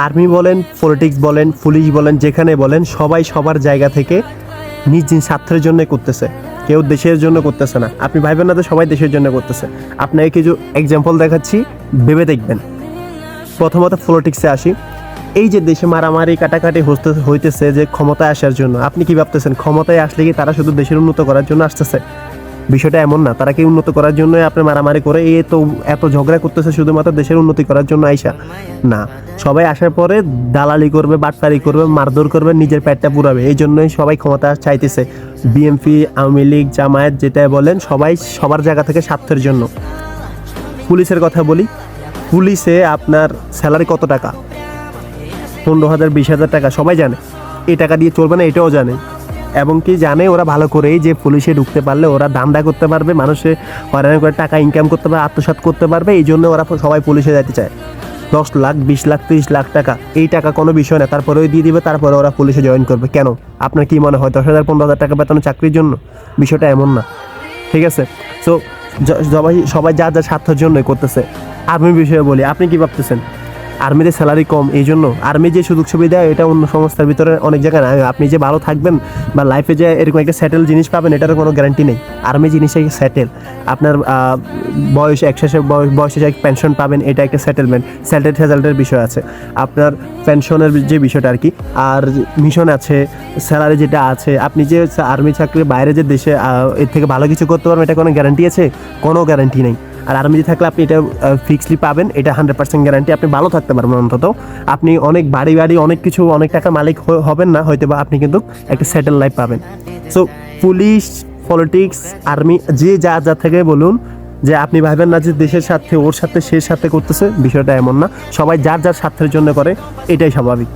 Army বলেন, politics বলেন, police বলেন, যেখানে বলেন সবাই সবার জায়গা থেকে নিজ নিজ স্বার্থের জন্য করতেছে, কেউ দেশের জন্য করতেছে না। আপনি ভাইবেন না তো সবাই দেশের জন্য করতেছে। আপনাকে কিছু এক্সাম্পল দেখাচ্ছি, ভেবে দেখবেন। প্রথমত পলিটিক্সে আসি। এই যে দেশে মারামারি কাটাকাটি হইতেছে যে ক্ষমতায় আসার জন্য, আপনি কি ভাবতেছেন ক্ষমতায় আসলে কি তারা শুধু দেশের উন্নত করার জন্য আসতেছে? বিষয়টা এমন না। তারা কি উন্নত করার জন্যই আপনি মারামারি করে এত ঝগড়া করতেছে শুধুমাত্র দেশের উন্নতি করার জন্য আইসা? না, সবাই আসার পরে দালালি করবে, বাটপারি করবে, মারধর করবে, নিজের পেটটা পুরাবে, এই জন্যই সবাই ক্ষমতা চাইতেছে। বিএনপি, আওয়ামী লীগ, জামায়াত যেটা বলেন, সবাই সবার জায়গা থেকে স্বার্থের জন্য। পুলিশের কথা বলি, পুলিশে আপনার স্যালারি কত টাকা? 15,000 20,000 টাকা। সবাই জানে এই টাকা দিয়ে চলবে না, এটাও জানে। এবং কি জানে ওরা ভালো করেই যে পুলিশে ঢুকতে পারলে ওরা দান্দা করতে পারবে, মানুষে হয়রানি করে টাকা ইনকাম করতে পারবে, আত্মসাৎ করতে পারবে। এই জন্য ওরা সবাই পুলিশে যেতে চায়। 10 লাখ 20 লাখ 30 লাখ টাকা, এই টাকা কোনো বিষয় না, তারপরেও দিয়ে দিবে, তারপরে ওরা পুলিশে জয়েন করবে। কেন? আপনার কি মনে হয় 10,000 15,000 টাকা বেতন চাকরির জন্য? বিষয়টা এমন না, ঠিক আছে? সো সবাই যা যা স্বার্থের জন্যই করতেছে। আর্মির বিষয়ে বলি, আপনি কি ভাবতেছেন আর্মিতে স্যালারি কম এই জন্য? আর্মি যে সুযোগ সুবিধা এটা অন্য সংস্থার ভিতরে অনেক জায়গায় না। আপনি যে ভালো থাকবেন বা লাইফে যে এরকম একটা সেটেল জিনিস পাবেন এটারও কোনো গ্যারান্টি নেই। আর্মি জিনিসটাই সেটেল। আপনার বয়সে পেনশন পাবেন, এটা একটা সেটেলমেন্ট, রেজাল্টের বিষয় আছে। আপনার পেনশনের যে বিষয়টা আর কি, আর মিশন আছে, স্যালারি যেটা আছে। আপনি যে আর্মি চাকরির বাইরে যে দেশে এর থেকে ভালো কিছু করতে পারবেন এটা কোনো গ্যারান্টি আছে? কোনো গ্যারান্টি নেই। আর আর্মিতে থাকলে আপনি এটা ফিক্সলি পাবেন, এটা 100% গ্যারান্টি। আপনি ভালো থাকতে পারবেন, অন্তত আপনি অনেক বাড়ি অনেক কিছু, অনেক টাকা মালিক হবেন না হয়তো, বা আপনি কিন্তু একটা সেটেল লাইফ পাবেন। সো পুলিশ, পলিটিক্স, আর্মি যে যা থেকে বলুন, যে আপনি ভাবেন না যে দেশের স্বার্থে ওর সাথে সে সাথে করতেছে, বিষয়টা এমন না। সবাই যার যার স্বার্থের জন্য করে, এটাই স্বাভাবিক।